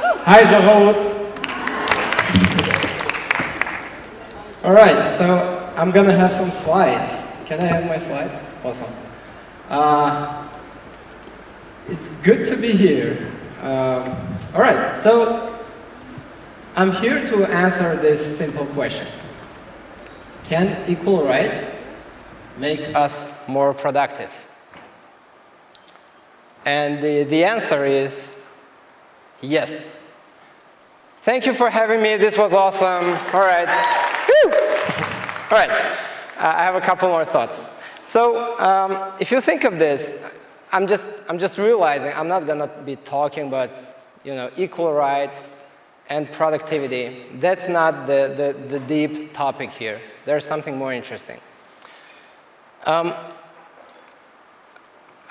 Hi, the host. All right, so I'm gonna have some slides. Can I have my slides? Awesome. It's good to be here. All right, so I'm here to answer this simple question. Can equal rights make us more productive? And the answer is yes. Thank you for having me. This was awesome. All right. Woo! All right. I have a couple more thoughts. So if you think of this, I'm just realizing I'm not going to be talking about equal rights and productivity. That's not the deep topic here. There's something more interesting.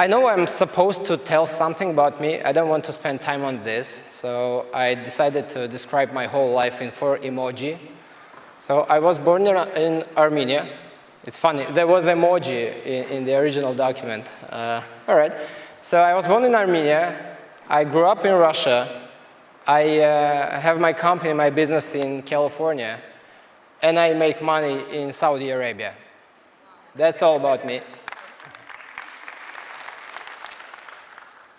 I know I'm supposed to tell something about me. I don't want to spend time on this, so I decided to describe my whole life in 4 emoji. So I was born in Armenia. It's funny, there was emoji in the original document. All right, so I was born in Armenia. I grew up in Russia. I have my company, my business in California, and I make money in Saudi Arabia. That's all about me.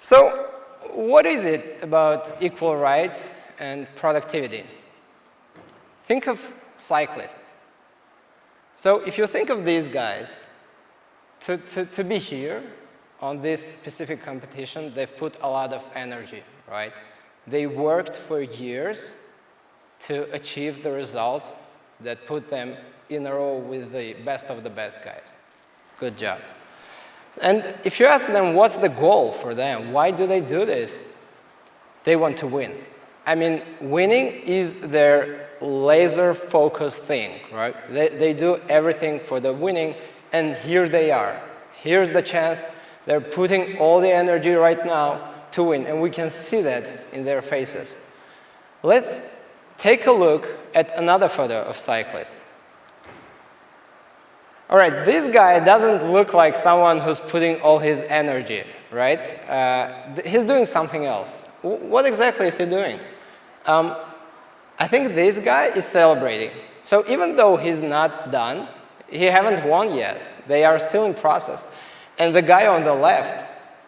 So what is it about equal rights and productivity? Think of cyclists. So if you think of these guys, to be here on this specific competition, they've put a lot of energy, right? They worked for years to achieve the results that put them in a row with the best of the best guys. Good job. And if you ask them what's the goal for them, why do they do this? They want to win. I mean, winning is their laser-focused thing, right? They do everything for the winning, and here they are. Here's the chance. They're putting all the energy right now to win, and we can see that in their faces. Let's take a look at another photo of cyclists. All right, this guy doesn't look like someone who's putting all his energy, right? He's doing something else. What exactly is he doing? I think this guy is celebrating. So even though he's not done, he haven't won yet. They are still in process. And the guy on the left,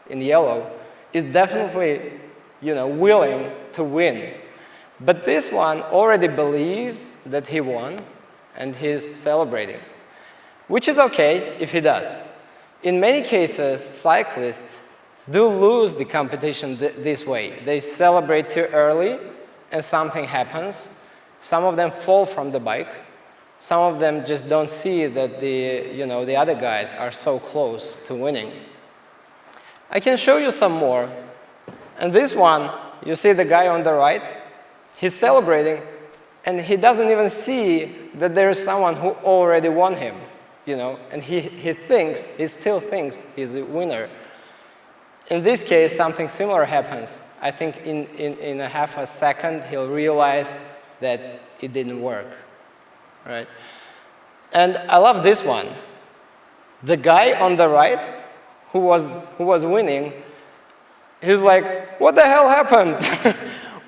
in yellow, is definitely, willing to win. But this one already believes that he won, and he's celebrating. Which is okay if he does. In many cases, cyclists do lose the competition this way. They celebrate too early, and something happens. Some of them fall from the bike. Some of them just don't see that the other guys are so close to winning. I can show you some more. And this one, you see the guy on the right? He's celebrating, and he doesn't even see that there is someone who already won him. And he still thinks he's a winner. In this case, something similar happens. I think in a half a second, he'll realize that it didn't work, right? And I love this one. The guy on the right, who was winning, he's like, what the hell happened?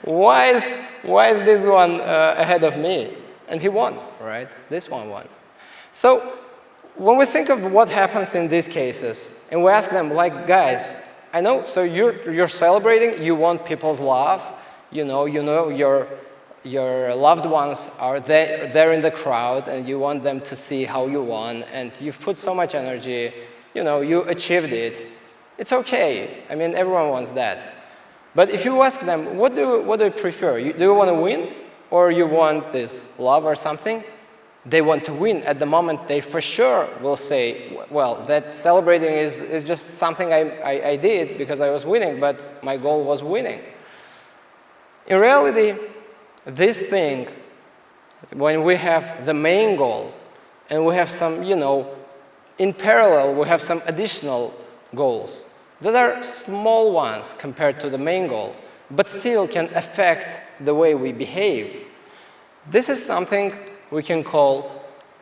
Why is this one ahead of me? And he won, right? This one won. So when we think of what happens in these cases, and we ask them, like, guys, I know, so you're celebrating, you want people's love, your loved ones are there in the crowd, and you want them to see how you won, and you've put so much energy, you achieved it. It's okay. I mean, everyone wants that. But if you ask them, what do you prefer? Do you want to win, or you want this love or something? They want to win. At the moment, they for sure will say, well, that celebrating is just something I did because I was winning, but my goal was winning. In reality, this thing, when we have the main goal, and we have some, in parallel, we have some additional goals that are small ones compared to the main goal, but still can affect the way we behave. This is something we can call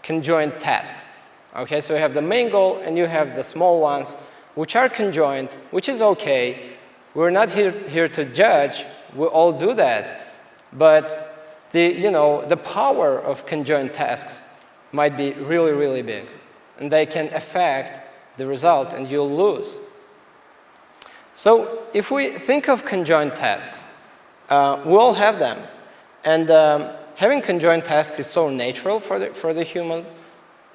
conjoined tasks. Okay, so you have the main goal and you have the small ones, which are conjoined, which is okay. We're not here to judge. We all do that. But the power of conjoined tasks might be really, really big. And they can affect the result, and you'll lose. So if we think of conjoined tasks, we all have them. And having conjoined tasks is so natural for the human.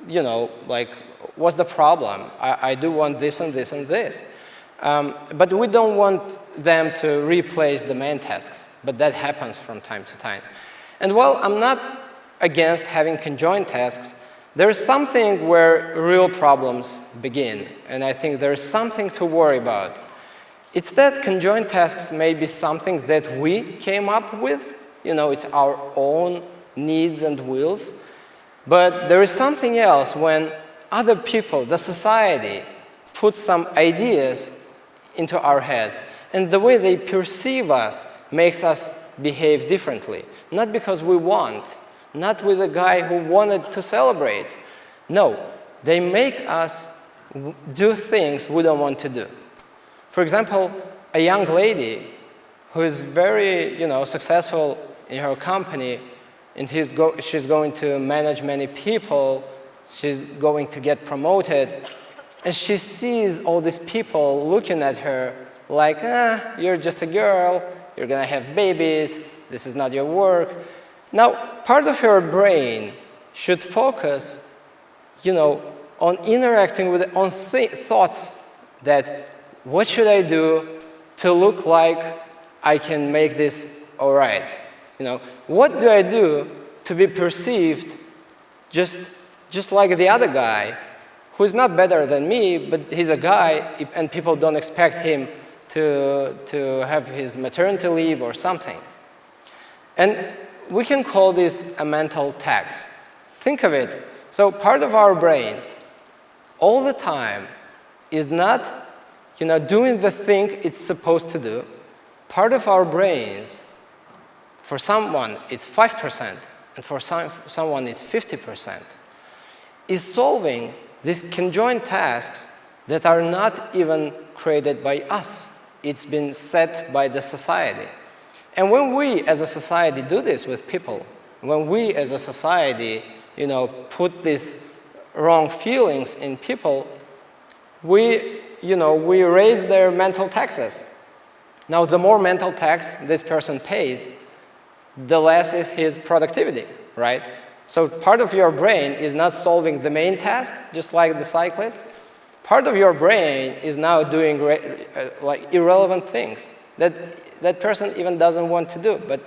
Like, what's the problem? I do want this and this and this. But we don't want them to replace the main tasks. But that happens from time to time. And while I'm not against having conjoined tasks, there's something where real problems begin. And I think there's something to worry about. It's that conjoined tasks may be something that we came up with. It's our own needs and wills. But there is something else when other people, the society, put some ideas into our heads. And the way they perceive us makes us behave differently. Not because we want, not with a guy who wanted to celebrate. No, they make us do things we don't want to do. For example, a young lady who is very, successful in her company, and she's going to manage many people, she's going to get promoted, and she sees all these people looking at her like, you're just a girl, you're going to have babies, this is not your work. Now, part of her brain should focus, on interacting with, on thoughts that, what should I do to look like I can make this all right? What do I do to be perceived just like the other guy, who is not better than me, but he's a guy, and people don't expect him to have his maternity leave or something. And we can call this a mental tax. Think of it. So part of our brains all the time is not doing the thing it's supposed to do. Part of our brains, for someone it's 5%, and for someone it's 50%, is solving these conjoined tasks that are not even created by us. It's been set by the society. And when we as a society do this with people, when we as a society put these wrong feelings in people, we raise their mental taxes. Now, the more mental tax this person pays, the less is his productivity, right? So part of your brain is not solving the main task, just like the cyclist. Part of your brain is now doing like irrelevant things that person even doesn't want to do, but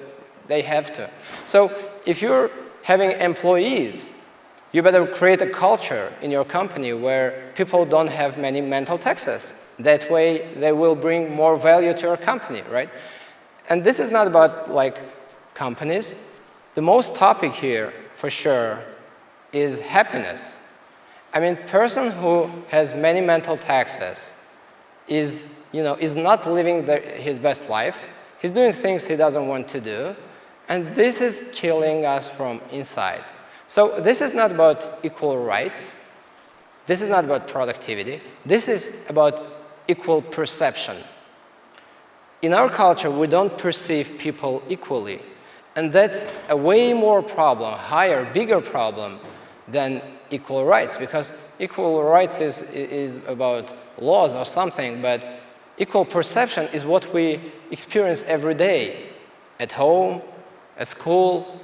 they have to. So if you're having employees, you better create a culture in your company where people don't have many mental taxes. That way, they will bring more value to your company, right? And this is not about like companies. The most topic here, for sure, is happiness. I mean, person who has many mental taxes is not living his best life. He's doing things he doesn't want to do. And this is killing us from inside. So this is not about equal rights. This is not about productivity. This is about equal perception. In our culture, we don't perceive people equally. And that's a way more problem, higher, bigger problem than equal rights. Because equal rights is about laws or something, but equal perception is what we experience every day, at home, at school,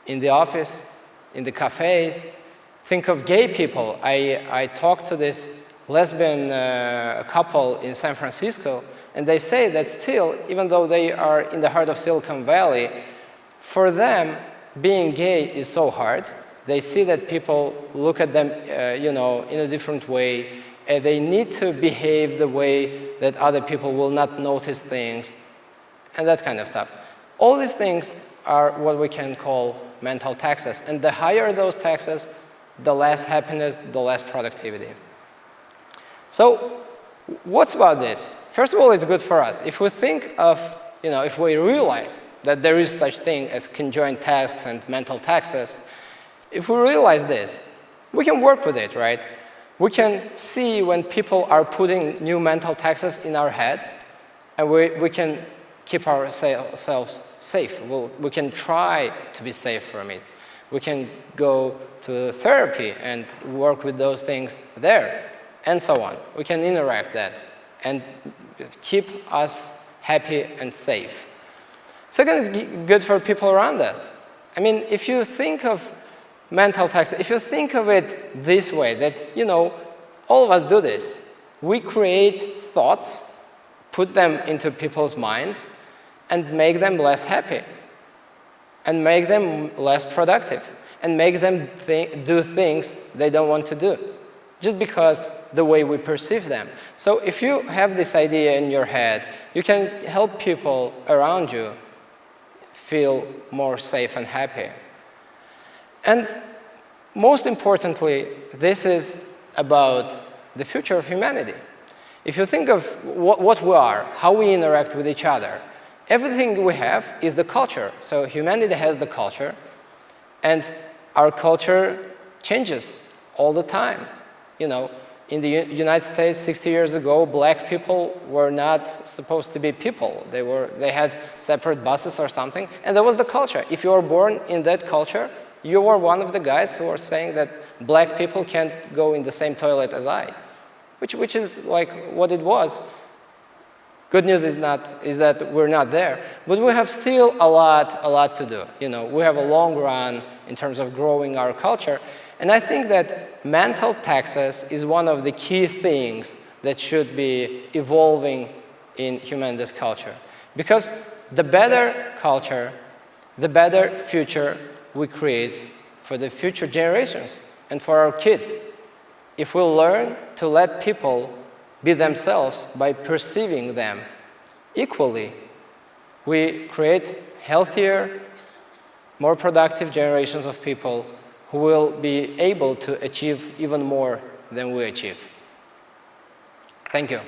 in the office, in the cafes. Think of gay people. I talked to this lesbian couple in San Francisco, and they say that still, even though they are in the heart of Silicon Valley, for them, being gay is so hard. They see that people look at them, in a different way, and they need to behave the way that other people will not notice things, and that kind of stuff. All these things are what we can call mental taxes. And the higher those taxes, the less happiness, the less productivity. So what's about this? First of all, it's good for us. If we think of, if we realize that there is such thing as conjoined tasks and mental taxes, if we realize this, we can work with it, right? We can see when people are putting new mental taxes in our heads, and we can keep ourselves safe. We can try to be safe from it. We can go to therapy and work with those things there, and so on. We can interact that and keep us happy and safe. Second, it's good for people around us. I mean, if you think of mental tax, if you think of it this way, that, you know, all of us do this. We create thoughts, put them into people's minds, and make them less happy, and make them less productive, and make them do things they don't want to do, just because the way we perceive them. So if you have this idea in your head, you can help people around you feel more safe and happy. And most importantly, this is about the future of humanity. If you think of what we are, how we interact with each other, everything we have is the culture. So humanity has the culture, and our culture changes all the time. You know, in the United States 60 years ago, black people were not supposed to be people. They had separate buses or something, and that was the culture. If you were born in that culture, you were one of the guys who were saying that black people can't go in the same toilet as I, which is like what it was. Good news is that we're not there, but we have still a lot to do. You know, we have a long run in terms of growing our culture, and I think that mental taxes is one of the key things that should be evolving in humanity's culture, because the better culture, the better future we create for the future generations and for our kids. If we learn to let people be themselves by perceiving them equally, we create healthier, more productive generations of people who will be able to achieve even more than we achieve. Thank you.